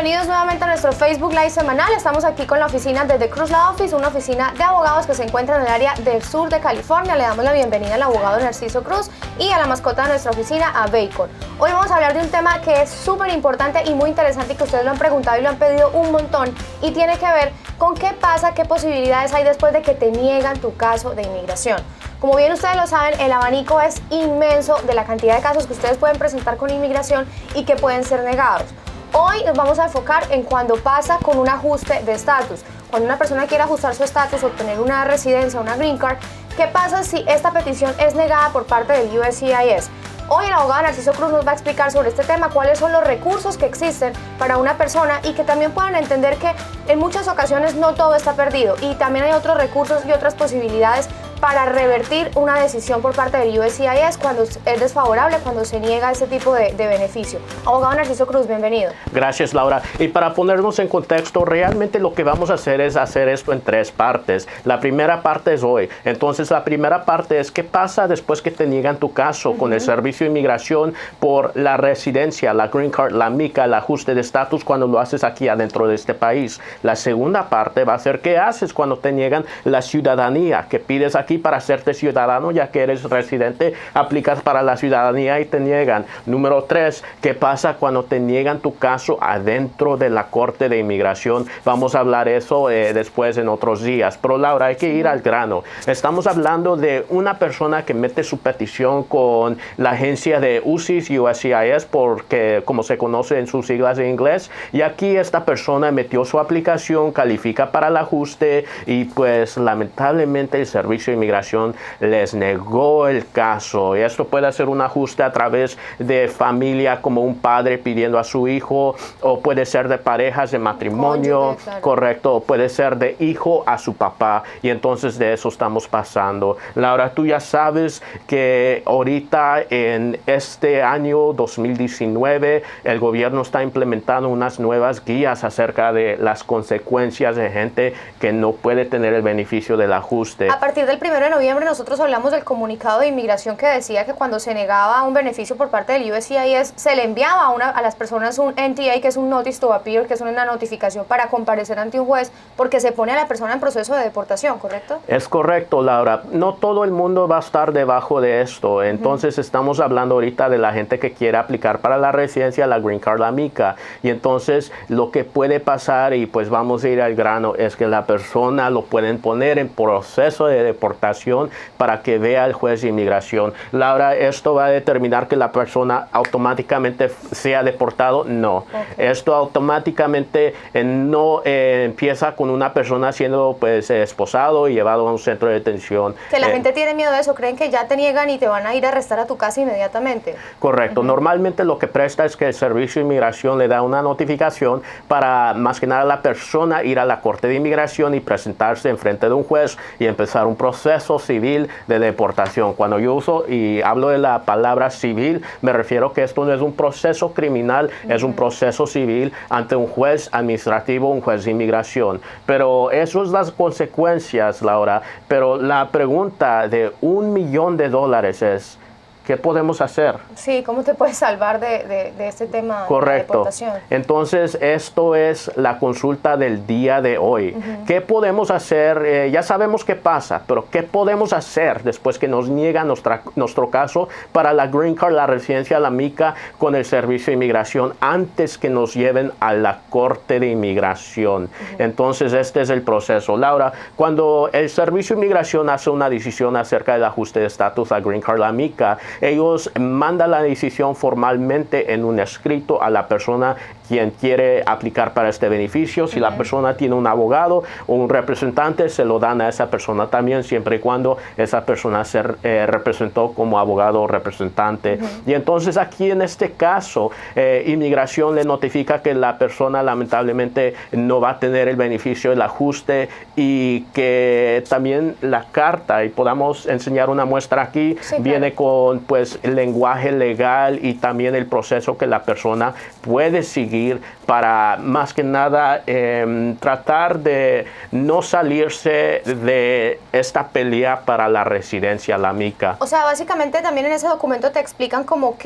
bienvenidos nuevamente a nuestro Facebook Live semanal. Estamos aquí con la oficina de The Cruz Law Office, una oficina de abogados que se encuentra en el área del sur de California. Le damos la bienvenida al abogado Narciso Cruz y a la mascota de nuestra oficina, a Bacon. Hoy vamos a hablar de un tema que es súper importante y muy interesante y que ustedes lo han preguntado y lo han pedido un montón, y tiene que ver con qué pasa, qué posibilidades hay después de que te niegan tu caso de inmigración. Como bien ustedes lo saben, el abanico es inmenso de la cantidad de casos que ustedes pueden presentar con inmigración y que pueden ser negados. Hoy nos vamos a enfocar en cuando pasa con un ajuste de estatus. Cuando una persona quiere ajustar su estatus, obtener una residencia, una green card, ¿qué pasa si esta petición es negada por parte del USCIS? Hoy el abogado Narciso Cruz nos va a explicar sobre este tema, cuáles son los recursos que existen para una persona y que también puedan entender que en muchas ocasiones no todo está perdido y también hay otros recursos y otras posibilidades para revertir una decisión por parte del USCIS cuando es desfavorable, cuando se niega ese tipo de beneficio. Abogado Narciso Cruz, bienvenido. Gracias, Laura. Y para ponernos en contexto, realmente lo que vamos a hacer es hacer esto en tres partes. La primera parte es hoy. Entonces, la primera parte es qué pasa después que te niegan tu caso con el Servicio de Inmigración por la residencia, la green card, la mica, el ajuste de estatus cuando lo haces aquí adentro de este país. La segunda parte va a ser qué haces cuando te niegan la ciudadanía, que pides aquí para hacerte ciudadano, ya que eres residente, aplicas para la ciudadanía y te niegan. Número 3, ¿qué pasa cuando te niegan tu caso adentro de la Corte de Inmigración? Vamos a hablar eso después en otros días. Pero Laura, hay que ir al grano. Estamos hablando de una persona que mete su petición con la agencia de USCIS, porque como se conoce en sus siglas en inglés, y aquí esta persona metió su aplicación, califica para el ajuste y pues lamentablemente el Servicio de Inmigración les negó el caso. Y esto puede ser un ajuste a través de familia, como un padre pidiendo a su hijo, o puede ser de parejas de matrimonio, cónyuge, claro. Correcto, o puede ser de hijo a su papá, y entonces de eso estamos pasando. Laura, tú ya sabes que ahorita en este año 2019 el gobierno está implementando unas nuevas guías acerca de las consecuencias de gente que no puede tener el beneficio del ajuste. A partir del 1 de noviembre nosotros hablamos del comunicado de inmigración que decía que cuando se negaba un beneficio por parte del USCIS se le enviaba a las personas un NTA, que es un Notice to Appear, que es una notificación para comparecer ante un juez porque se pone a la persona en proceso de deportación, ¿correcto? Es correcto, Laura. No todo el mundo va a estar debajo de esto. Entonces estamos hablando ahorita de la gente que quiere aplicar para la residencia, la green card, la mica. Y entonces lo que puede pasar, y pues vamos a ir al grano, es que la persona lo pueden poner en proceso de deportación para que vea el juez de inmigración. Laura, ¿esto va a determinar que la persona automáticamente sea deportado? No. Okay. Esto automáticamente no empieza con una persona siendo pues esposado y llevado a un centro de detención. Que la gente tiene miedo de eso, creen que ya te niegan y te van a ir a arrestar a tu casa inmediatamente. Correcto. Normalmente lo que presta es que el Servicio de Inmigración le da una notificación para más que nada a la persona ir a la Corte de Inmigración y presentarse en frente de un juez y empezar un proceso civil de deportación. Cuando yo uso y hablo de la palabra civil, me refiero que esto no es un proceso criminal, es un proceso civil ante un juez administrativo, un juez de inmigración. Pero eso es las consecuencias, Laura. Pero la pregunta de $1 millón es, ¿qué podemos hacer? Sí, ¿cómo te puedes salvar de este tema? Correcto. De la deportación? Entonces, esto es la consulta del día de hoy. ¿Qué podemos hacer? Ya sabemos qué pasa, pero ¿qué podemos hacer después que nos niegan nuestro caso para la green card, la residencia, la mica con el Servicio de Inmigración antes que nos lleven a la Corte de Inmigración? Entonces, este es el proceso. Laura, cuando el Servicio de Inmigración hace una decisión acerca del ajuste de estatus a green card, la mica, ellos mandan la decisión formalmente en un escrito a la persona quien quiere aplicar para este beneficio. Si la persona tiene un abogado o un representante, se lo dan a esa persona también, siempre y cuando esa persona se representó como abogado o representante. Y entonces aquí en este caso, Inmigración le notifica que la persona lamentablemente no va a tener el beneficio del ajuste y que también la carta, y podamos enseñar una muestra aquí, sí, viene claro, con pues el lenguaje legal y también el proceso que la persona puede seguir seguir para más que nada tratar de no salirse de esta pelea para la residencia, la mica. O sea, básicamente también en ese documento te explican como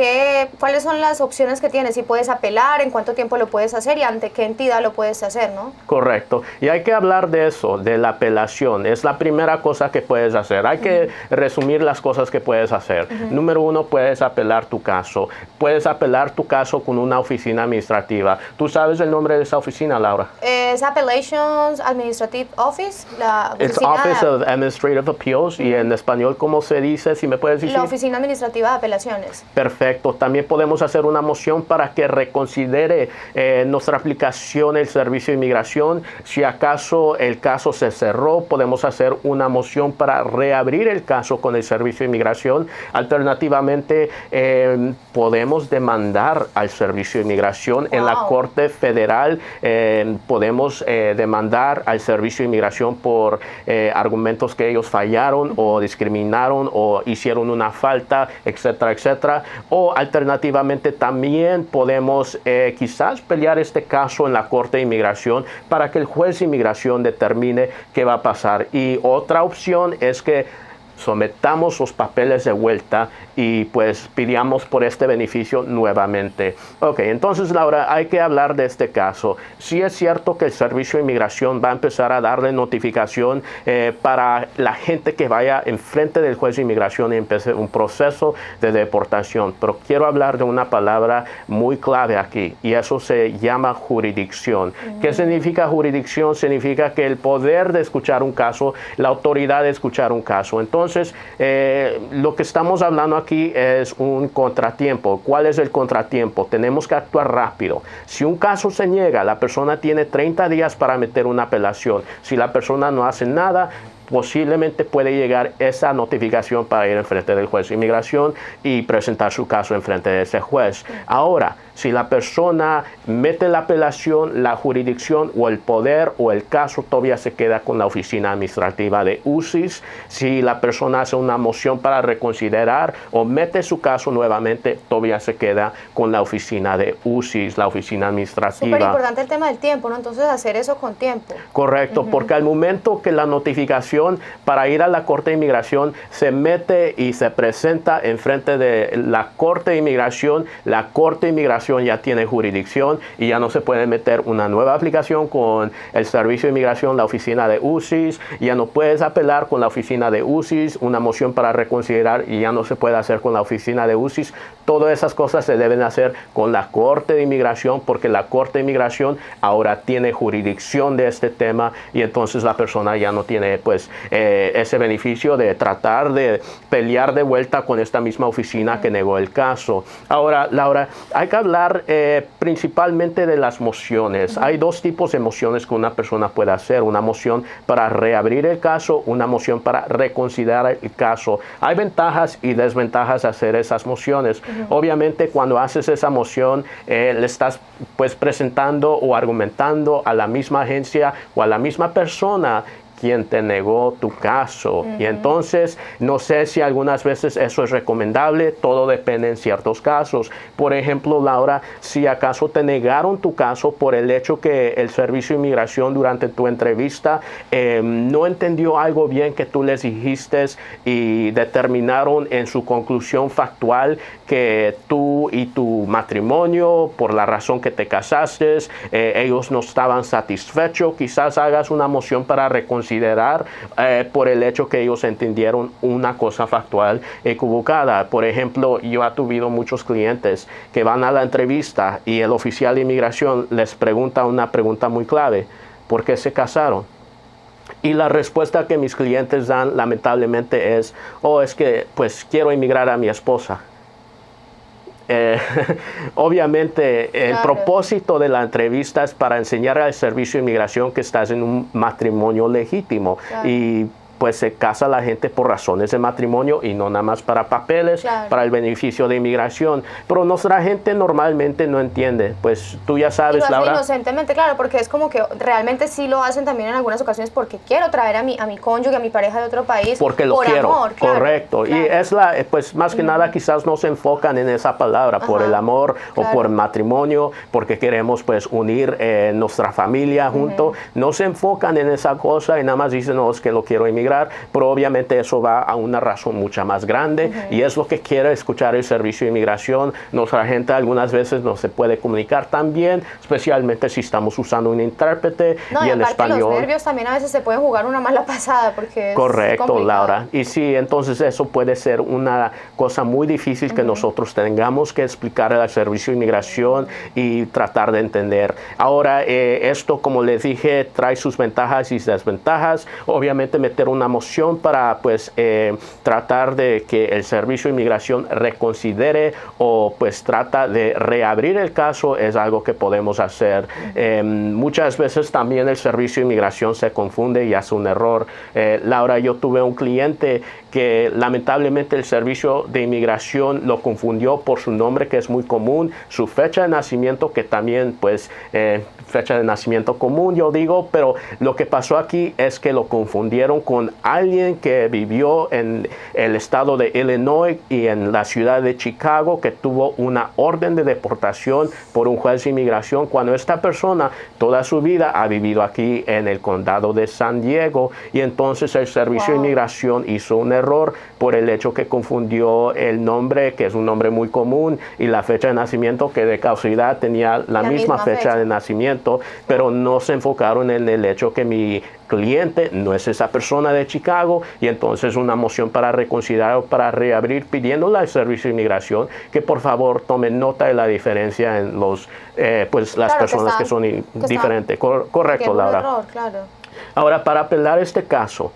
cuáles son las opciones que tienes, si puedes apelar, en cuánto tiempo lo puedes hacer y ante qué entidad lo puedes hacer, ¿no? Correcto. Y hay que hablar de eso, de la apelación. Es la primera cosa que puedes hacer. Hay que resumir las cosas que puedes hacer. Número uno, puedes apelar tu caso. Puedes apelar tu caso con una oficina administrativa. ¿Tú sabes el nombre de esa oficina, Laura? Es Appellations Administrative Office, la It's oficina Office of Administrative Appeals. Y en español, ¿cómo se dice? Si me puedes decir. la oficina administrativa de apelaciones. Perfecto. También podemos hacer una moción para que reconsidere nuestra aplicación el Servicio de Inmigración. Si acaso el caso se cerró, podemos hacer una moción para reabrir el caso con el Servicio de Inmigración. Alternativamente, podemos demandar al Servicio de Inmigración en la Corte Federal. Podemos demandar al Servicio de Inmigración por argumentos que ellos fallaron o discriminaron o hicieron una falta, etcétera, etcétera. O alternativamente también podemos quizás pelear este caso en la Corte de Inmigración para que el juez de inmigración determine qué va a pasar. Y otra opción es que sometamos los papeles de vuelta y pues pidamos por este beneficio nuevamente. Ok, entonces Laura, hay que hablar de este caso. Sí es cierto que el Servicio de Inmigración va a empezar a darle notificación para la gente que vaya enfrente del juez de inmigración y empiece un proceso de deportación, pero quiero hablar de una palabra muy clave aquí y eso se llama jurisdicción. ¿Qué significa jurisdicción? Significa que el poder de escuchar un caso, la autoridad de escuchar un caso. Entonces, lo que estamos hablando aquí es un contratiempo. ¿Cuál es el contratiempo? Tenemos que actuar rápido. Si un caso se niega, la persona tiene 30 días para meter una apelación. Si la persona no hace nada, posiblemente puede llegar esa notificación para ir enfrente del juez de inmigración y presentar su caso enfrente de ese juez. Ahora, si la persona mete la apelación, la jurisdicción o el poder o el caso todavía se queda con la oficina administrativa de UCIS. Si la persona hace una moción para reconsiderar o mete su caso nuevamente, todavía se queda con la oficina de UCIS, la oficina administrativa. Súper importante el tema del tiempo, ¿no? Entonces hacer eso con tiempo. Correcto, porque al momento que la notificación para ir a la Corte de Inmigración se mete y se presenta enfrente de la Corte de Inmigración, la Corte de Inmigración ya tiene jurisdicción y ya no se puede meter una nueva aplicación con el Servicio de Inmigración, la oficina de UCIS, ya no puedes apelar con la oficina de UCIS, una moción para reconsiderar y ya no se puede hacer con la oficina de UCIS. Todas esas cosas se deben hacer con la Corte de Inmigración porque la Corte de Inmigración ahora tiene jurisdicción de este tema y entonces la persona ya no tiene pues ese beneficio de tratar de pelear de vuelta con esta misma oficina que negó el caso. Ahora, Laura, hay que hablar principalmente de las mociones. Hay dos tipos de mociones que una persona puede hacer. Una moción para reabrir el caso, una moción para reconsiderar el caso. Hay ventajas y desventajas a hacer esas mociones. Obviamente, cuando haces esa moción, le estás pues presentando o argumentando a la misma agencia o a la misma persona quien te negó tu caso. Y entonces, no sé si algunas veces eso es recomendable, todo depende en ciertos casos. Por ejemplo, Laura, si acaso te negaron tu caso por el hecho que el Servicio de Inmigración durante tu entrevista no entendió algo bien que tú les dijiste y determinaron en su conclusión factual que tú y tu matrimonio, por la razón que te casaste, ellos no estaban satisfechos, quizás hagas una moción para reconsiderar por el hecho que ellos entendieron una cosa factual equivocada. Por ejemplo, yo he tenido muchos clientes que van a la entrevista y el oficial de inmigración les pregunta una pregunta muy clave: ¿por qué se casaron? Y la respuesta que mis clientes dan lamentablemente es: oh, es que pues quiero emigrar a mi esposa. Obviamente el propósito de la entrevista es para enseñar al Servicio de Inmigración que estás en un matrimonio legítimo y pues se casa la gente por razones de matrimonio y no nada más para papeles, claro, para el beneficio de inmigración. Pero nuestra gente normalmente no entiende. Pues tú ya sabes, y lo hacen Laura. inocentemente, claro, porque es como que realmente sí lo hacen también en algunas ocasiones porque quiero traer a mi cónyuge, a mi pareja de otro país. Porque lo por quiero, amor, claro, correcto. claro. Y es pues más que nada quizás no se enfocan en esa palabra, por el amor claro, o por matrimonio, porque queremos pues unir nuestra familia junto. No se enfocan en esa cosa y nada más dicen, no, es que lo quiero emigrar, pero obviamente eso va a una razón mucha más grande y es lo que quiere escuchar el Servicio de Inmigración. Nuestra gente algunas veces no se puede comunicar tan bien, especialmente si estamos usando un intérprete no, y y en aparte español. los nervios también a veces se pueden jugar una mala pasada porque es correcto, complicado. Laura. Y sí, entonces eso puede ser una cosa muy difícil que nosotros tengamos que explicar al Servicio de Inmigración y tratar de entender. Ahora, esto, como les dije, trae sus ventajas y desventajas. Obviamente meter una moción para pues tratar de que el Servicio de Inmigración reconsidere o pues trata de reabrir el caso es algo que podemos hacer. Muchas veces también el Servicio de Inmigración se confunde y hace un error. Laura, yo tuve un cliente que lamentablemente el Servicio de Inmigración lo confundió por su nombre, que es muy común, su fecha de nacimiento, que también pues fecha de nacimiento común, yo digo, pero lo que pasó aquí es que lo confundieron con alguien que vivió en el estado de Illinois y en la ciudad de Chicago, que tuvo una orden de deportación por un juez de inmigración, cuando esta persona toda su vida ha vivido aquí en el condado de San Diego, y entonces el Servicio de Inmigración hizo un error por el hecho que confundió el nombre, que es un nombre muy común, y la fecha de nacimiento, que de casualidad tenía la misma fecha de nacimiento, pero no se enfocaron en el hecho que mi cliente no es esa persona de Chicago, y entonces una moción para reconsiderar o para reabrir, pidiéndole al Servicio de Inmigración que por favor tomen nota de la diferencia en los pues las claro, personas que son diferentes. Correcto, Laura. Error, claro. Ahora, para apelar este caso,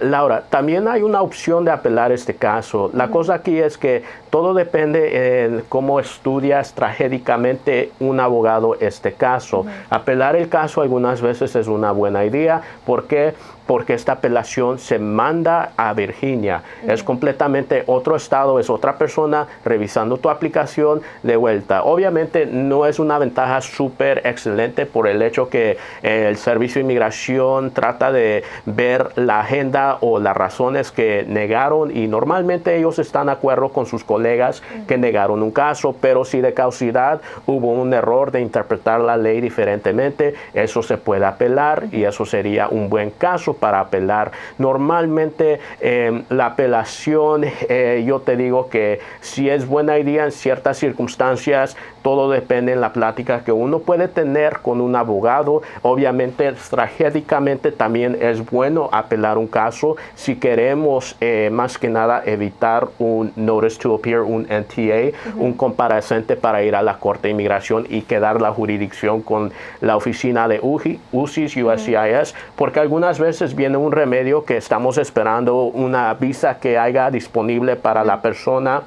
Laura, también hay una opción de apelar este caso. La cosa aquí es que todo depende en cómo estudias tragédicamente un abogado este caso. Apelar el caso algunas veces es una buena idea. ¿Por qué? Porque esta apelación se manda a Virginia. Es completamente otro estado, es otra persona revisando tu aplicación de vuelta. Obviamente no es una ventaja súper excelente por el hecho que el Servicio de Inmigración trata de ver la agenda o las razones que negaron, y normalmente ellos están de acuerdo con sus colegas que negaron un caso, pero si de causalidad hubo un error de interpretar la ley diferentemente, eso se puede apelar y eso sería un buen caso para apelar. Normalmente la apelación, yo te digo que si es buena idea en ciertas circunstancias, todo depende en la plática que uno puede tener con un abogado. Obviamente, estratégicamente también es bueno apelar un caso si queremos más que nada evitar un Notice to Appear, un NTA, un comparecente para ir a la Corte de Inmigración y quedar la jurisdicción con la oficina de USCIS, USCIS, porque algunas veces viene un remedio que estamos esperando una visa que haya disponible para la persona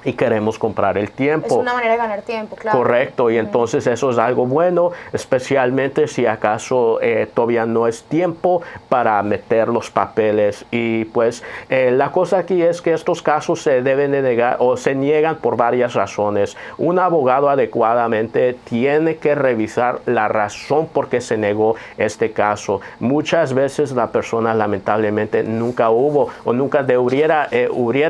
y queremos comprar el tiempo. Es una manera de ganar tiempo, claro. Correcto, y entonces eso es algo bueno, especialmente si acaso todavía no es tiempo para meter los papeles. Y pues la cosa aquí es que estos casos se deben de negar o se niegan por varias razones. Un abogado adecuadamente tiene que revisar la razón por qué se negó este caso. Muchas veces la persona lamentablemente nunca hubiera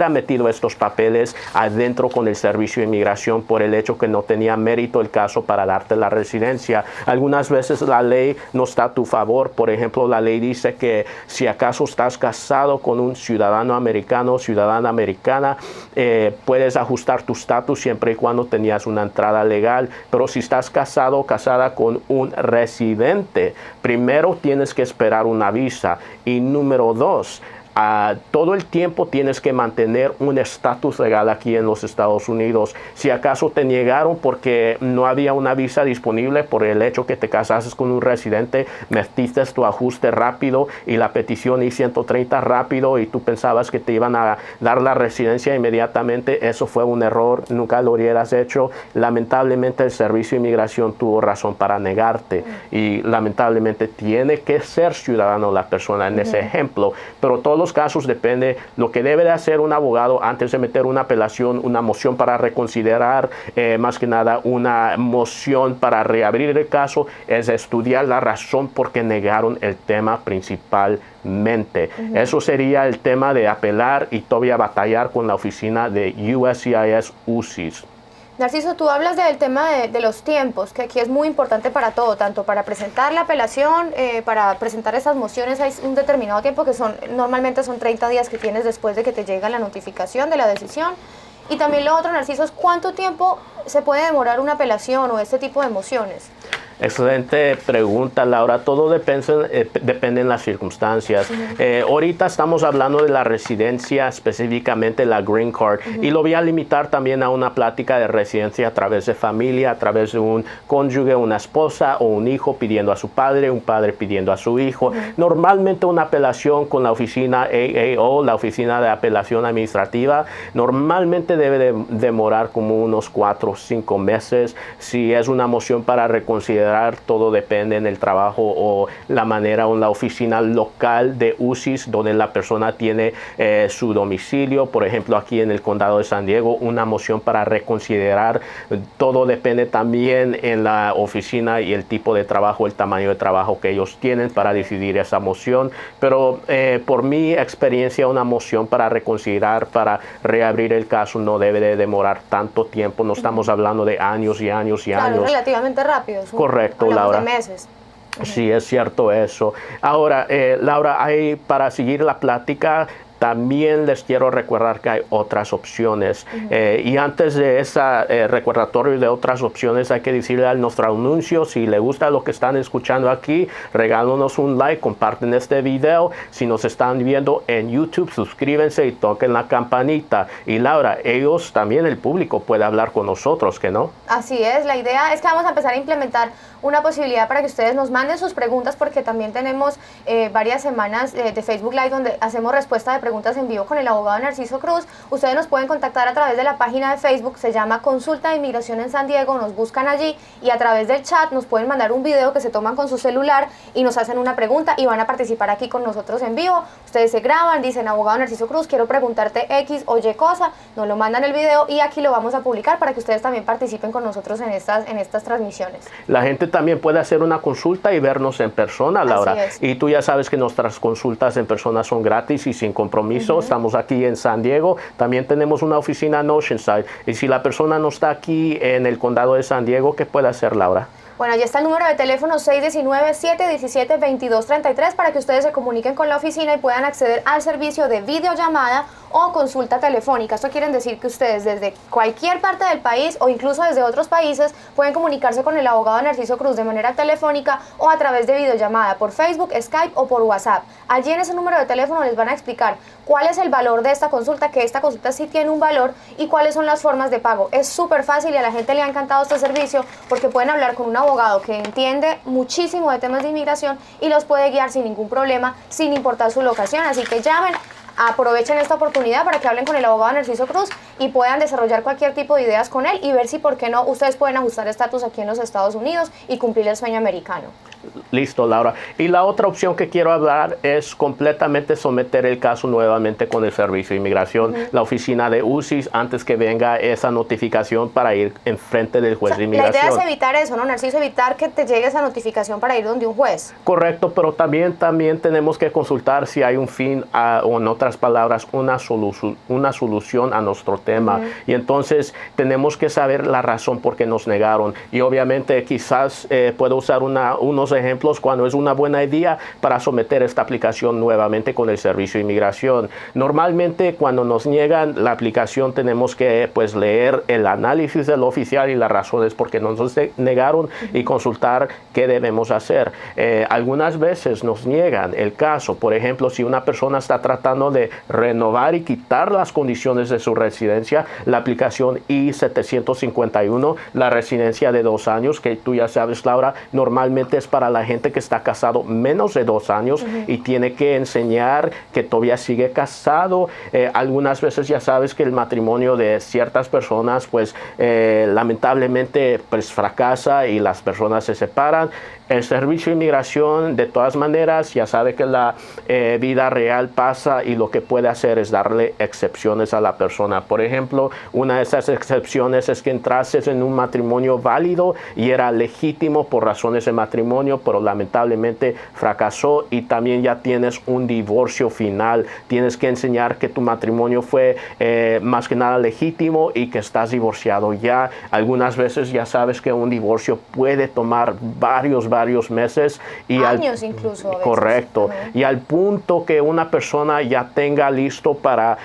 metido estos papeles dentro con el Servicio de Inmigración por el hecho que no tenía mérito el caso para darte la residencia. Algunas veces la ley no está a tu favor. Por ejemplo, la ley dice que si acaso estás casado con un ciudadano americano o ciudadana americana, puedes ajustar tu estatus siempre y cuando tenías una entrada legal. Pero si estás casado o casada con un residente, primero tienes que esperar una visa. Y número dos, todo el tiempo tienes que mantener un estatus legal aquí en los Estados Unidos. Si acaso te negaron porque no había una visa disponible por el hecho que te casaste con un residente, metiste tu ajuste rápido y la petición I-130 rápido y tú pensabas que te iban a dar la residencia inmediatamente, eso fue un error, nunca lo hubieras hecho. Lamentablemente el Servicio de Inmigración tuvo razón para negarte y lamentablemente tiene que ser ciudadano la persona en ese ejemplo, pero todos los casos depende. Lo que debe de hacer un abogado antes de meter una apelación, una moción para reconsiderar, más que nada una moción para reabrir el caso, es estudiar la razón por qué negaron el tema principalmente. Eso sería el tema de apelar y todavía batallar con la oficina de USCIS UCIS. Narciso, tú hablas del tema de los tiempos, que aquí es muy importante para todo, tanto para presentar la apelación, para presentar esas mociones hay un determinado tiempo que normalmente son 30 días que tienes después de que te llega la notificación de la decisión. Y también lo otro, Narciso, es cuánto tiempo se puede demorar una apelación o este tipo de mociones. Excelente pregunta, Laura. Todo depende en las circunstancias. Ahorita estamos hablando de la residencia, específicamente la Green Card, y lo voy a limitar también a una plática de residencia a través de familia, a través de un cónyuge, una esposa o un hijo pidiendo a su padre, un padre pidiendo a su hijo. Normalmente una apelación con la oficina AAO, la Oficina de Apelación Administrativa, normalmente debe de demorar como unos 4 o 5 meses. Si es una moción para reconsiderar, todo depende en el trabajo o la manera o en la oficina local de UCIS donde la persona tiene su domicilio. Por ejemplo, aquí en el condado de San Diego, una moción para reconsiderar, todo depende también en la oficina y el tipo de trabajo, el tamaño de trabajo que ellos tienen para decidir esa moción. Pero por mi experiencia, una moción para reconsiderar, para reabrir el caso no debe de demorar tanto tiempo. No estamos hablando de años y años y años. Es relativamente rápido. Correcto, Laura. De meses. Sí, es cierto eso. Ahora, Laura, para seguir la plática, también les quiero recordar que hay otras opciones. Y antes de ese recordatorio de otras opciones, hay que decirle a nuestro anuncio, si les gusta lo que están escuchando aquí, regálanos un like, comparten este video. Si nos están viendo en YouTube, suscríbanse y toquen la campanita. Y Laura, ellos también, el público, puede hablar con nosotros, ¿que no? Así es, la idea es que vamos a empezar a implementar una posibilidad para que ustedes nos manden sus preguntas, porque también tenemos varias semanas de Facebook Live donde hacemos respuesta de preguntas en vivo con el abogado Narciso Cruz. Ustedes nos pueden contactar a través de la página de Facebook, se llama Consulta de Inmigración en San Diego, nos buscan allí y a través del chat nos pueden mandar un video que se toman con su celular y nos hacen una pregunta y van a participar aquí con nosotros en vivo. Ustedes se graban, dicen: abogado Narciso Cruz, quiero preguntarte X o Y cosa, nos lo mandan el video y aquí lo vamos a publicar para que ustedes también participen con nosotros en estas transmisiones. La gente también puede hacer una consulta y vernos en persona, Laura. Y tú ya sabes que nuestras consultas en persona son gratis y sin compromiso. Estamos aquí en San Diego. También tenemos una oficina en Oceanside. Y si la persona no está aquí en el condado de San Diego, ¿qué puede hacer, Laura? Bueno, ya está el número de teléfono 619-717-2233 para que ustedes se comuniquen con la oficina y puedan acceder al servicio de videollamada o consulta telefónica. Esto quiere decir que ustedes desde cualquier parte del país o incluso desde otros países pueden comunicarse con el abogado Narciso Cruz de manera telefónica o a través de videollamada por Facebook, Skype o por WhatsApp. Allí en ese número de teléfono les van a explicar cuál es el valor de esta consulta, que esta consulta sí tiene un valor y cuáles son las formas de pago. Es súper fácil y a la gente le ha encantado este servicio porque pueden hablar con un abogado que entiende muchísimo de temas de inmigración y los puede guiar sin ningún problema, sin importar su locación. Así que llamen, aprovechen esta oportunidad para que hablen con el abogado Narciso Cruz y puedan desarrollar cualquier tipo de ideas con él y ver si, por qué no, ustedes pueden ajustar estatus aquí en los Estados Unidos y cumplir el sueño americano. Listo, Laura. Y la otra opción que quiero hablar es completamente someter el caso nuevamente con el Servicio de Inmigración, la oficina de UCIS, antes que venga esa notificación para ir enfrente del juez de inmigración. La idea es evitar eso, ¿no, Narciso? Evitar que te llegue esa notificación para ir donde un juez. Correcto, pero también tenemos que consultar si hay un fin, o en otras palabras, una solución a nuestro sistema. Y entonces tenemos que saber la razón por qué nos negaron. Y obviamente quizás puedo usar unos ejemplos cuando es una buena idea para someter esta aplicación nuevamente con el Servicio de Inmigración. Normalmente cuando nos niegan la aplicación tenemos que pues leer el análisis del oficial y las razones por qué nos negaron y consultar qué debemos hacer. Algunas veces nos niegan el caso. Por ejemplo, si una persona está tratando de renovar y quitar las condiciones de su residencia, la aplicación I-751, la residencia de 2 años, que tú ya sabes, Laura, normalmente es para la gente que está casado menos de 2 años y tiene que enseñar que todavía sigue casado. Algunas veces ya sabes que el matrimonio de ciertas personas pues lamentablemente pues fracasa y las personas se separan. El Servicio de Inmigración, de todas maneras, ya sabe que la vida real pasa y lo que puede hacer es darle excepciones a la persona. Por ejemplo, una de esas excepciones es que entrases en un matrimonio válido y era legítimo por razones de matrimonio, pero lamentablemente fracasó, y también ya tienes un divorcio final. Tienes que enseñar que tu matrimonio fue más que nada legítimo y que estás divorciado ya. Algunas veces ya sabes que un divorcio puede tomar varios meses y años incluso a veces. Correcto. Y al punto que una persona ya tenga listo para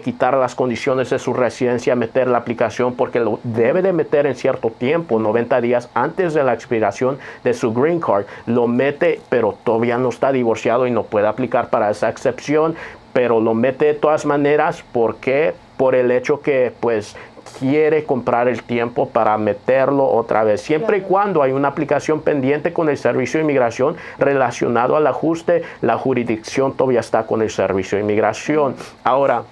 quitar las condiciones de su residencia, meter la aplicación, porque lo debe de meter en cierto tiempo, 90 días antes de la expiración de su green card, lo mete, pero todavía no está divorciado y no puede aplicar para esa excepción, pero lo mete de todas maneras. ¿Por qué? Por el hecho que pues quiere comprar el tiempo para meterlo otra vez, siempre y cuando hay una aplicación pendiente con el Servicio de Inmigración relacionado al ajuste, la jurisdicción todavía está con el Servicio de Inmigración. Ahora,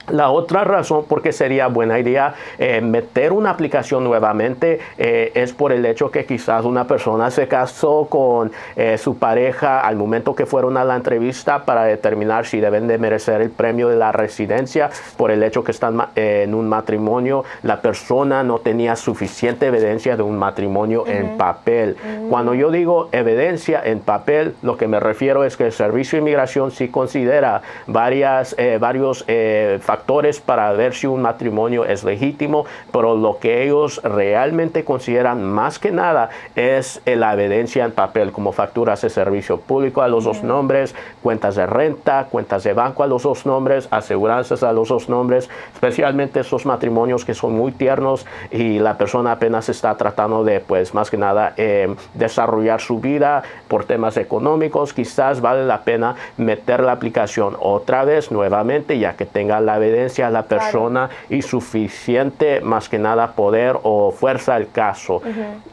la otra razón por qué sería buena idea meter una aplicación nuevamente es por el hecho que quizás una persona se casó con su pareja al momento que fueron a la entrevista para determinar si deben de merecer el premio de la residencia. Por el hecho que están en un matrimonio, la persona no tenía suficiente evidencia de un matrimonio en papel. Cuando yo digo evidencia en papel, lo que me refiero es que el Servicio de Inmigración sí considera varios factores para ver si un matrimonio es legítimo, pero lo que ellos realmente consideran más que nada es la evidencia en papel, como facturas de servicio público a los dos nombres, cuentas de renta, cuentas de banco a los dos nombres, aseguranzas a los dos nombres, especialmente esos matrimonios que son muy tiernos y la persona apenas está tratando de, pues más que nada, desarrollar su vida por temas económicos. Quizás vale la pena meter la aplicación otra vez nuevamente, ya que tenga la evidencia a la persona y suficiente más que nada poder o fuerza al caso.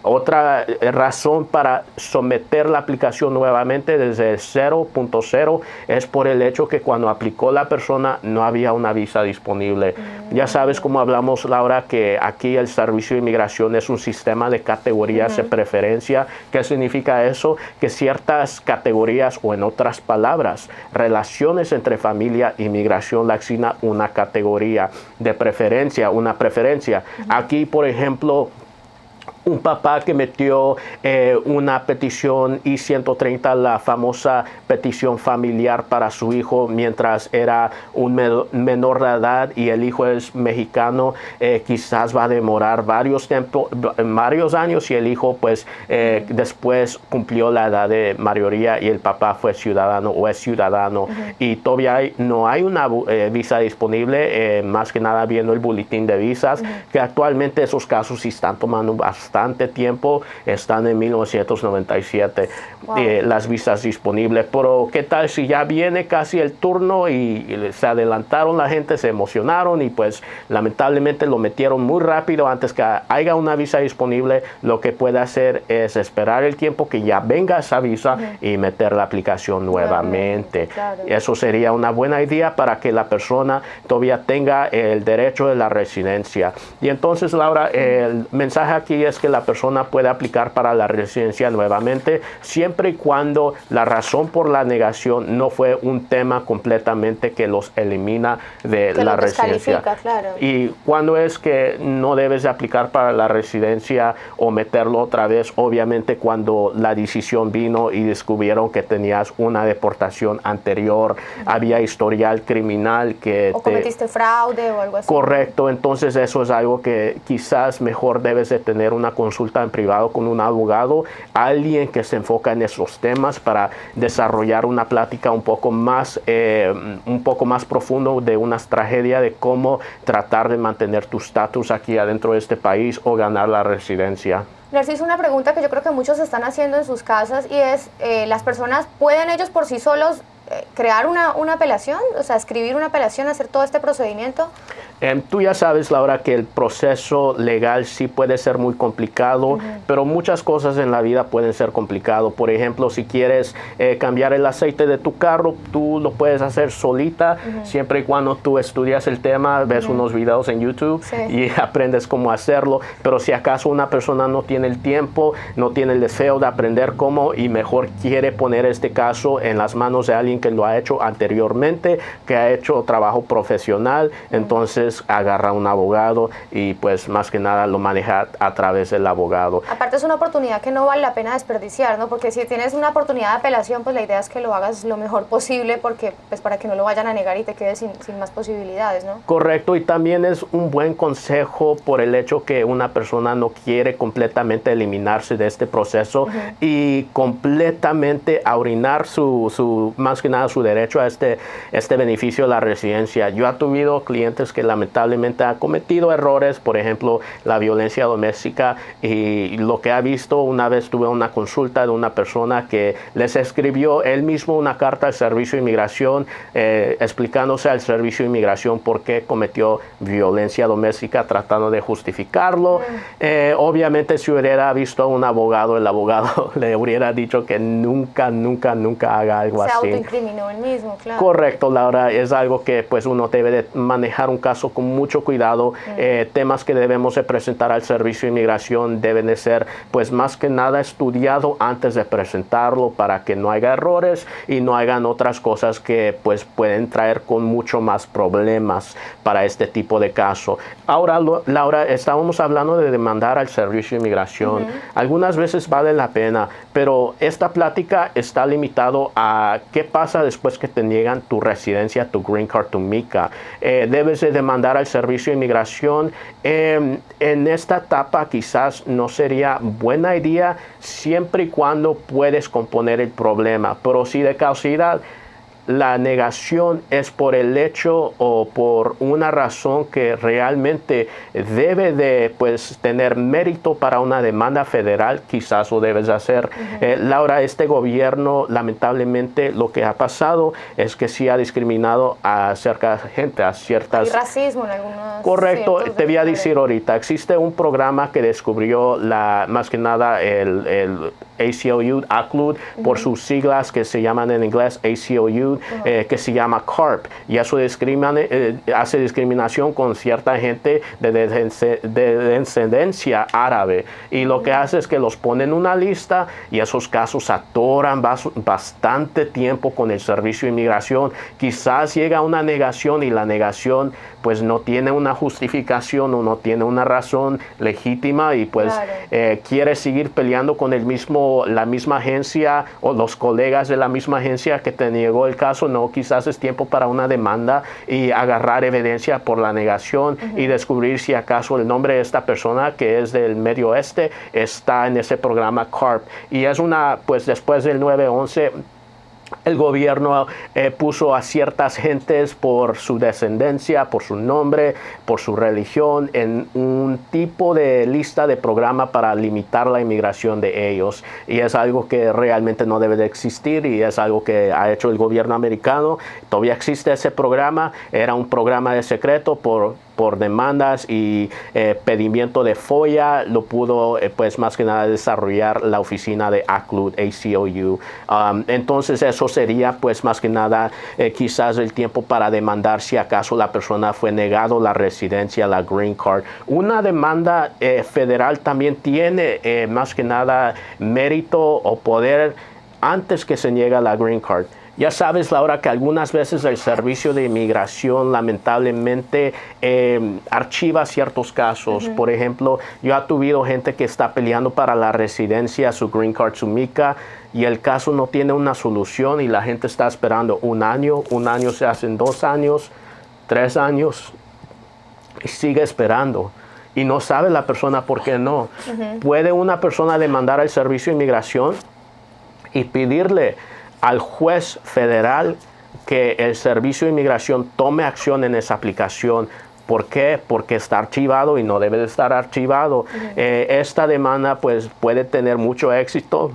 Otra razón para someter la aplicación nuevamente desde 0.0 es por el hecho que cuando aplicó la persona no había una visa disponible. Ya sabes, como hablamos, Laura, que aquí el Servicio de Inmigración es un sistema de categorías de preferencia. ¿Qué significa eso? Que ciertas categorías, o en otras palabras, relaciones entre familia e inmigración, le asigna una categoría de preferencia, una preferencia. Aquí, por ejemplo, un papá que metió una petición I-130, la famosa petición familiar para su hijo mientras era un menor de edad y el hijo es mexicano, quizás va a demorar varios años y el hijo pues después cumplió la edad de mayoría y el papá fue ciudadano o es ciudadano y todavía no hay una visa disponible, más que nada viendo el boletín de visas, que actualmente esos casos sí están tomando bastante tiempo, están en 1997 las visas disponibles, pero ¿qué tal si ya viene casi el turno y se adelantaron la gente, se emocionaron y pues lamentablemente lo metieron muy rápido antes que haya una visa disponible? Lo que puede hacer es esperar el tiempo que ya venga esa visa y meter la aplicación nuevamente. Eso sería una buena idea para que la persona todavía tenga el derecho de la residencia. Y entonces, Laura, el mensaje aquí es que la persona puede aplicar para la residencia nuevamente, siempre y cuando la razón por la negación no fue un tema completamente que los elimina de la residencia. Claro. Y cuando es que no debes de aplicar para la residencia o meterlo otra vez, obviamente cuando la decisión vino y descubrieron que tenías una deportación anterior, había historial criminal que o cometiste fraude o algo así. Correcto, entonces eso es algo que quizás mejor debes de tener una consulta en privado con un abogado, alguien que se enfoca en esos temas para desarrollar una plática un poco más profundo de una tragedia de cómo tratar de mantener tu estatus aquí adentro de este país o ganar la residencia. Narciso, una pregunta que yo creo que muchos están haciendo en sus casas y es, ¿las personas pueden ellos por sí solos crear una apelación? O sea, escribir una apelación, hacer todo este procedimiento. Tú ya sabes, Laura, que el proceso legal sí puede ser muy complicado, pero muchas cosas en la vida pueden ser complicadas. Por ejemplo, si quieres cambiar el aceite de tu carro, tú lo puedes hacer solita, siempre y cuando tú estudias el tema, ves unos videos en YouTube y aprendes cómo hacerlo. Pero si acaso una persona no tiene el tiempo, no tiene el deseo de aprender cómo y mejor quiere poner este caso en las manos de alguien que lo ha hecho anteriormente, que ha hecho trabajo profesional, entonces agarra un abogado y pues más que nada lo maneja a través del abogado. Aparte es una oportunidad que no vale la pena desperdiciar, ¿no? Porque si tienes una oportunidad de apelación, pues la idea es que lo hagas lo mejor posible porque pues para que no lo vayan a negar y te quedes sin más posibilidades, ¿no? Correcto, y también es un buen consejo por el hecho que una persona no quiere completamente eliminarse de este proceso y completamente arruinar más que nada su derecho a este beneficio de la residencia. Yo he tenido clientes que lamentablemente han cometido errores, por ejemplo, la violencia doméstica, y lo que ha visto, una vez tuve una consulta de una persona que les escribió él mismo una carta al Servicio de Inmigración explicándose al Servicio de Inmigración por qué cometió violencia doméstica, tratando de justificarlo. Obviamente si hubiera visto a un abogado, el abogado le hubiera dicho que nunca haga algo así. Se autoincriminó él mismo, claro. Correcto, Laura, es algo que pues uno debe de manejar un caso con mucho cuidado. Temas que debemos de presentar al Servicio de Inmigración deben de ser pues más que nada estudiado antes de presentarlo para que no haya errores y no hagan otras cosas que pues pueden traer con mucho más problemas para este tipo de caso. Ahora, Laura, estábamos hablando de demandar al Servicio de Inmigración. Algunas veces vale la pena, pero esta plática está limitado a qué pasa después que te niegan tu residencia, tu green card, tu MICA. Debes de demandar al Servicio de Inmigración. En esta etapa quizás no sería buena idea siempre y cuando puedes componer el problema, pero si de casualidad la negación es por el hecho o por una razón que realmente debe de pues tener mérito para una demanda federal, quizás lo debes hacer. Laura, este gobierno lamentablemente lo que ha pasado es que sí ha discriminado a cierta gente, a ciertas... Hay racismo en algunos... Correcto, te voy a decir ahorita, existe un programa que descubrió más que nada el ACLU, por sus siglas que se llaman en inglés ACLU, que se llama CARP, y eso hace discriminación con cierta gente de descendencia árabe, y lo que hace es que los pone en una lista y esos casos atoran bastante tiempo con el Servicio de Inmigración. Quizás llega una negación y la negación pues no tiene una justificación o no tiene una razón legítima y pues quiere seguir peleando con la misma agencia o los colegas de la misma agencia que te negó el caso. No, quizás es tiempo para una demanda y agarrar evidencia por la negación y descubrir si acaso el nombre de esta persona que es del Medio Oeste está en ese programa CARP. Y es pues después del 9/11 el gobierno puso a ciertas gentes por su descendencia, por su nombre, por su religión, en un tipo de lista de programa para limitar la inmigración de ellos. Y es algo que realmente no debe de existir y es algo que ha hecho el gobierno americano. Todavía existe ese programa. Era un programa de secreto por por demandas y pedimiento de FOIA lo pudo pues más que nada desarrollar la oficina de ACLU, ACLU. Entonces eso sería pues más que nada quizás el tiempo para demandar si acaso la persona fue negado la residencia, la green card. Una demanda federal también tiene más que nada mérito o poder antes que se niega la green card. Ya sabes, Laura, que algunas veces el Servicio de Inmigración lamentablemente archiva ciertos casos. Por ejemplo, yo he tenido gente que está peleando para la residencia, su green card, su mica, y el caso no tiene una solución y la gente está esperando un año se hacen 2 años, 3 años, y sigue esperando. Y no sabe la persona por qué no. ¿Puede una persona demandar al Servicio de Inmigración y pedirle al juez federal que el Servicio de Inmigración tome acción en esa aplicación? ¿Por qué? Porque está archivado y no debe de estar archivado. Esta demanda pues puede tener mucho éxito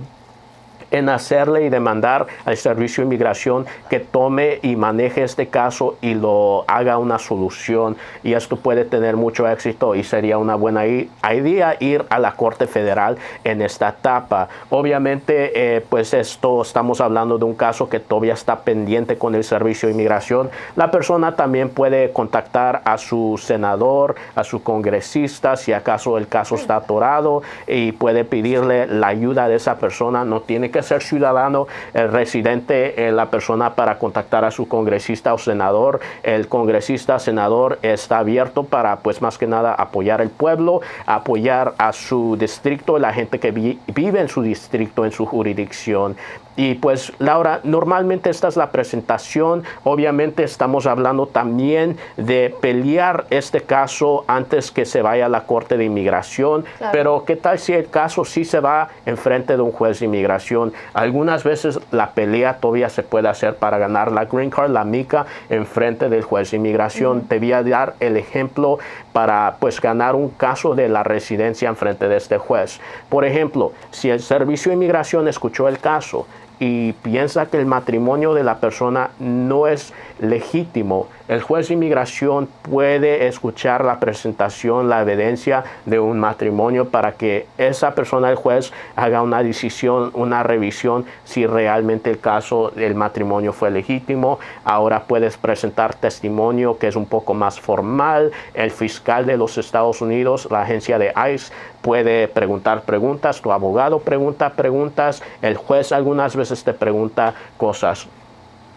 en hacerle y demandar al Servicio de Inmigración que tome y maneje este caso y lo haga una solución, y esto puede tener mucho éxito y sería una buena idea ir a la Corte Federal en esta etapa. Obviamente pues esto estamos hablando de un caso que todavía está pendiente con el Servicio de Inmigración. La persona también puede contactar a su senador, a su congresista si acaso el caso está atorado, y puede pedirle la ayuda de esa persona. No tiene que ser ciudadano, el residente, la persona para contactar a su congresista o senador. El congresista, senador está abierto para pues más que nada apoyar al pueblo, apoyar a su distrito, la gente que vive en su distrito, en su jurisdicción. Y pues Laura, normalmente esta es la presentación. Obviamente estamos hablando también de pelear este caso antes que se vaya a la Corte de Inmigración. Claro. Pero ¿qué tal si el caso sí se va enfrente de un juez de inmigración? Algunas veces la pelea todavía se puede hacer para ganar la green card, la mica, enfrente del juez de inmigración. Te voy a dar el ejemplo para pues ganar un caso de la residencia enfrente de este juez. Por ejemplo, si el Servicio de Inmigración escuchó el caso y piensa que el matrimonio de la persona no es legítimo, el juez de inmigración puede escuchar la presentación, la evidencia de un matrimonio para que esa persona, el juez, haga una decisión, una revisión si realmente el caso del matrimonio fue legítimo. Ahora puedes presentar testimonio que es un poco más formal. El fiscal de los Estados Unidos, la agencia de ICE, puede preguntar preguntas, tu abogado pregunta preguntas, el juez algunas veces te pregunta cosas.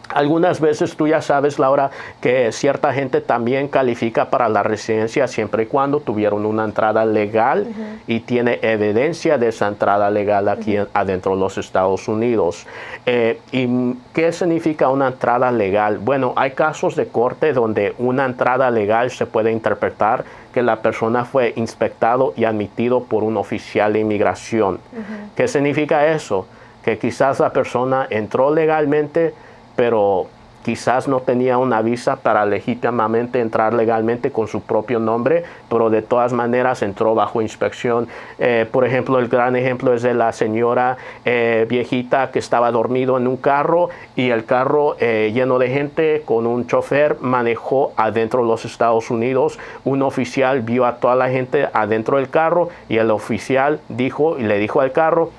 Algunas veces tú ya sabes, Laura, que cierta gente también califica para la residencia siempre y cuando tuvieron una entrada legal y tiene evidencia de esa entrada legal aquí adentro de los Estados Unidos. ¿Y qué significa una entrada legal? Bueno, hay casos de corte donde una entrada legal se puede interpretar que la persona fue inspectado y admitido por un oficial de inmigración. ¿Qué significa eso? Que quizás la persona entró legalmente, pero quizás no tenía una visa para legítimamente entrar legalmente con su propio nombre, pero de todas maneras entró bajo inspección. Por ejemplo, el gran ejemplo es de la señora viejita que estaba dormido en un carro y el carro lleno de gente con un chofer manejó adentro de los Estados Unidos. Un oficial vio a toda la gente adentro del carro y el oficial le dijo al carro,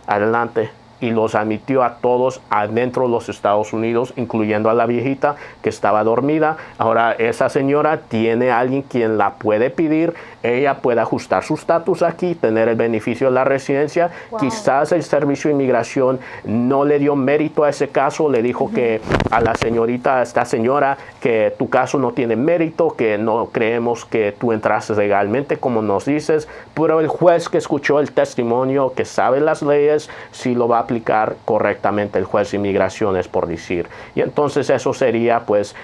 adelante. Y los admitió a todos adentro de los Estados Unidos, incluyendo a la viejita que estaba dormida. Ahora esa señora tiene a alguien quien la puede pedir. Ella puede ajustar su estatus aquí, tener el beneficio de la residencia. Wow. Quizás el Servicio de Inmigración no le dio mérito a ese caso. Le dijo que a la señorita, esta señora, que tu caso no tiene mérito, que no creemos que tú entraste legalmente como nos dices. Pero el juez que escuchó el testimonio, que sabe las leyes, sí lo va a aplicar correctamente. El juez de inmigración, es por decir. Y entonces eso sería pues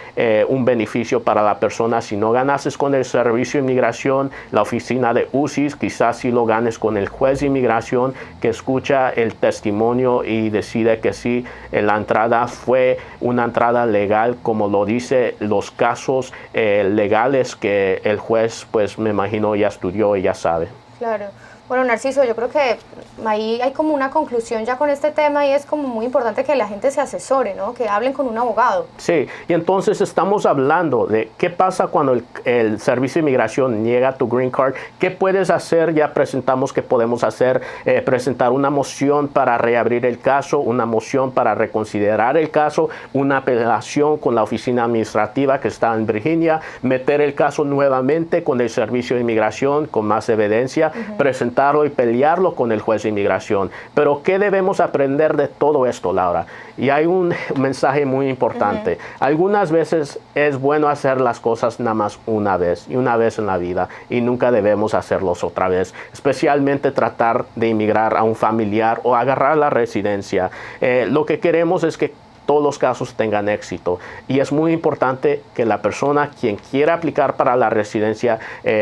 un beneficio para la persona. Si no ganases con el Servicio de Inmigración, la oficina de UCIS, quizás si lo ganes con el juez de inmigración que escucha el testimonio y decide que sí, la entrada fue una entrada legal, como lo dice los casos legales que el juez, pues me imagino, ya estudió y ya sabe. Claro. Bueno, Narciso, yo creo que ahí hay como una conclusión ya con este tema y es como muy importante que la gente se asesore, ¿no? Que hablen con un abogado. Sí, y entonces estamos hablando de qué pasa cuando el Servicio de Inmigración niega tu green card. ¿Qué puedes hacer? Ya presentamos que podemos hacer, presentar una moción para reabrir el caso, una moción para reconsiderar el caso, una apelación con la oficina administrativa que está en Virginia, meter el caso nuevamente con el Servicio de Inmigración con más evidencia, presentarlo y pelearlo con el juez de inmigración. Pero ¿qué debemos aprender de todo esto, Laura? Y hay un mensaje muy importante. Algunas veces es bueno hacer las cosas nada más una vez y una vez en la vida y nunca debemos hacerlos otra vez, especialmente tratar de inmigrar a un familiar o agarrar la residencia. Lo que queremos es que todos los casos tengan éxito y es muy importante que la persona quien quiera aplicar para la residencia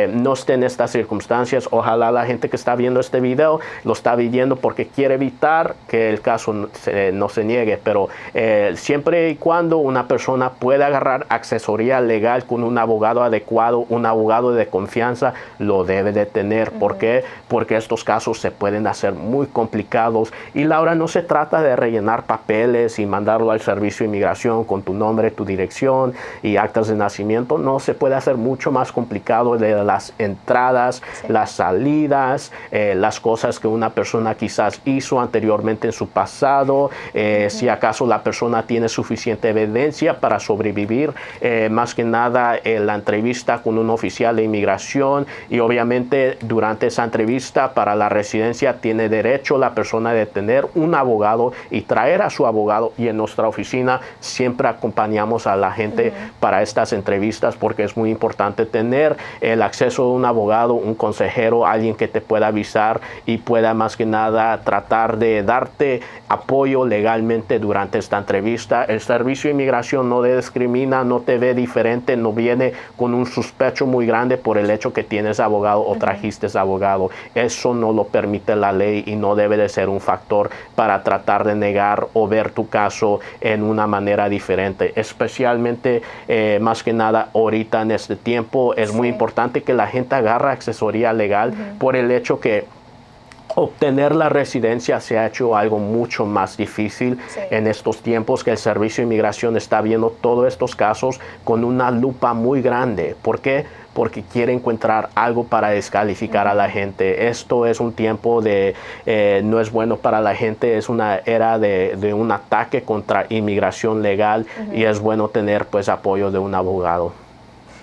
no esté en estas circunstancias. Ojalá la gente que está viendo este video lo está viendo porque quiere evitar que el caso no se niegue, pero siempre y cuando una persona pueda agarrar asesoría legal con un abogado adecuado, un abogado de confianza, lo debe de tener. ¿Por qué? Porque estos casos se pueden hacer muy complicados y, Laura, no se trata de rellenar papeles y mandarlo al Servicio de Inmigración con tu nombre, tu dirección y actas de nacimiento. No, se puede hacer mucho más complicado de las entradas, las salidas, las cosas que una persona quizás hizo anteriormente en su pasado, si acaso la persona tiene suficiente evidencia para sobrevivir, más que nada la entrevista con un oficial de inmigración y obviamente durante esa entrevista para la residencia tiene derecho la persona de tener un abogado y traer a su abogado, y en nuestra oficina siempre acompañamos a la gente para estas entrevistas porque es muy importante tener el acceso de un abogado, un consejero, alguien que te pueda avisar y pueda más que nada tratar de darte apoyo legalmente durante esta entrevista. El Servicio de Inmigración no te discrimina, no te ve diferente, no viene con un sospecho muy grande por el hecho que tienes abogado o trajiste abogado. Eso no lo permite la ley y no debe de ser un factor para tratar de negar o ver tu caso en una manera diferente, especialmente más que nada ahorita en este tiempo. Es muy importante que la gente agarre asesoría legal por el hecho que obtener la residencia se ha hecho algo mucho más difícil en estos tiempos, que el Servicio de Inmigración está viendo todos estos casos con una lupa muy grande. ¿Por qué? Porque quiere encontrar algo para descalificar a la gente. Esto es un tiempo de, no es bueno para la gente, es una era de un ataque contra inmigración legal y es bueno tener pues apoyo de un abogado.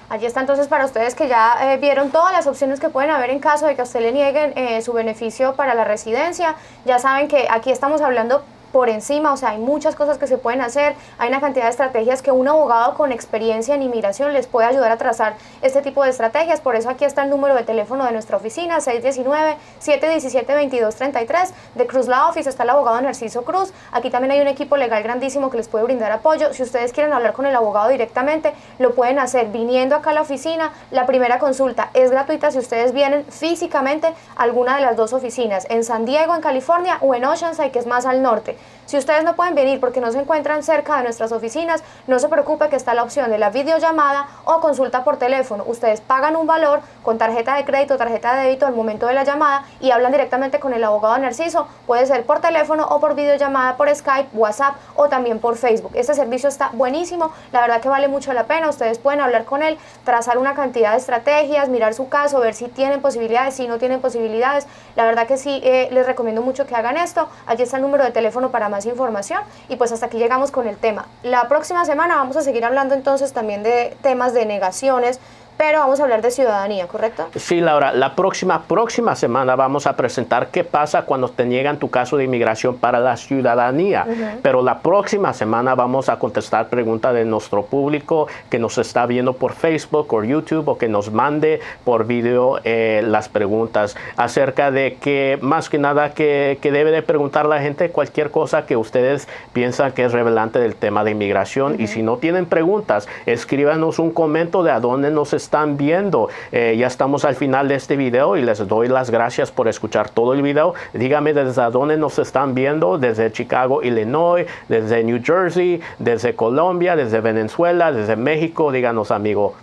Allí está entonces para ustedes que ya vieron todas las opciones que pueden haber en caso de que a usted le nieguen su beneficio para la residencia. Ya saben que aquí estamos hablando por encima, o sea, hay muchas cosas que se pueden hacer, hay una cantidad de estrategias que un abogado con experiencia en inmigración les puede ayudar a trazar este tipo de estrategias. Por eso aquí está el número de teléfono de nuestra oficina, 619-717-2233, de Cruz Law Office, está el abogado Narciso Cruz. Aquí también hay un equipo legal grandísimo que les puede brindar apoyo. Si ustedes quieren hablar con el abogado directamente, lo pueden hacer viniendo acá a la oficina. La primera consulta es gratuita si ustedes vienen físicamente a alguna de las dos oficinas, en San Diego, en California, o en Oceanside, que es más al norte. Si ustedes no pueden venir porque no se encuentran cerca de nuestras oficinas, no se preocupe que está la opción de la videollamada o consulta por teléfono. Ustedes pagan un valor con tarjeta de crédito, tarjeta de débito al momento de la llamada y hablan directamente con el abogado Narciso. Puede ser por teléfono o por videollamada, por Skype, WhatsApp o también por Facebook. Este servicio está buenísimo, la verdad que vale mucho la pena. Ustedes pueden hablar con él, trazar una cantidad de estrategias, mirar su caso, ver si tienen posibilidades, si no tienen posibilidades. La verdad que sí, les recomiendo mucho que hagan esto. Allí está el número de teléfono para más información y pues hasta aquí llegamos con el tema. La próxima semana vamos a seguir hablando entonces también de temas de negaciones, pero vamos a hablar de ciudadanía, ¿correcto? Sí, Laura, la próxima semana vamos a presentar qué pasa cuando te niegan tu caso de inmigración para la ciudadanía. Pero la próxima semana vamos a contestar preguntas de nuestro público que nos está viendo por Facebook o YouTube, o que nos mande por video las preguntas acerca de que, más que nada, que debe de preguntar la gente cualquier cosa que ustedes piensan que es relevante del tema de inmigración. Y si no tienen preguntas, escríbanos un comentario de a dónde nos están viendo. Ya estamos al final de este video y les doy las gracias por escuchar todo el video. Dígame desde dónde nos están viendo, desde Chicago, Illinois, desde New Jersey, desde Colombia, desde Venezuela, desde México. Díganos, amigo.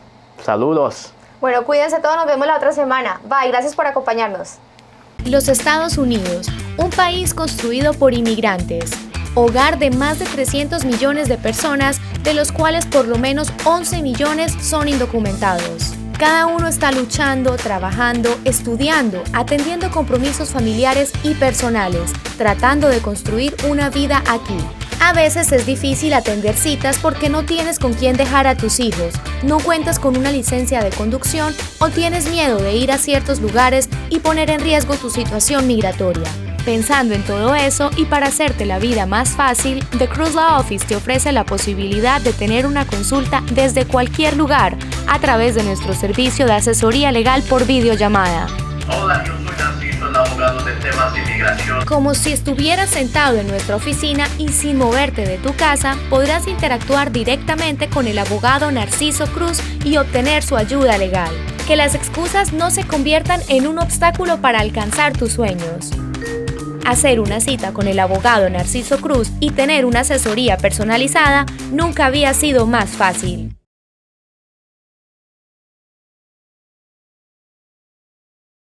Saludos. Bueno, cuídense todos, nos vemos la otra semana. Bye, gracias por acompañarnos. Los Estados Unidos, un país construido por inmigrantes, hogar de más de 300 millones de personas, de los cuales por lo menos 11 millones son indocumentados. Cada uno está luchando, trabajando, estudiando, atendiendo compromisos familiares y personales, tratando de construir una vida aquí. A veces es difícil atender citas porque no tienes con quién dejar a tus hijos, no cuentas con una licencia de conducción o tienes miedo de ir a ciertos lugares y poner en riesgo tu situación migratoria. Pensando en todo eso y para hacerte la vida más fácil, The Cruz Law Office te ofrece la posibilidad de tener una consulta desde cualquier lugar a través de nuestro servicio de asesoría legal por videollamada. Hola, yo soy Narciso, el abogado de temas de inmigración. Como si estuvieras sentado en nuestra oficina y sin moverte de tu casa, podrás interactuar directamente con el abogado Narciso Cruz y obtener su ayuda legal. Que las excusas no se conviertan en un obstáculo para alcanzar tus sueños. Hacer una cita con el abogado Narciso Cruz y tener una asesoría personalizada nunca había sido más fácil.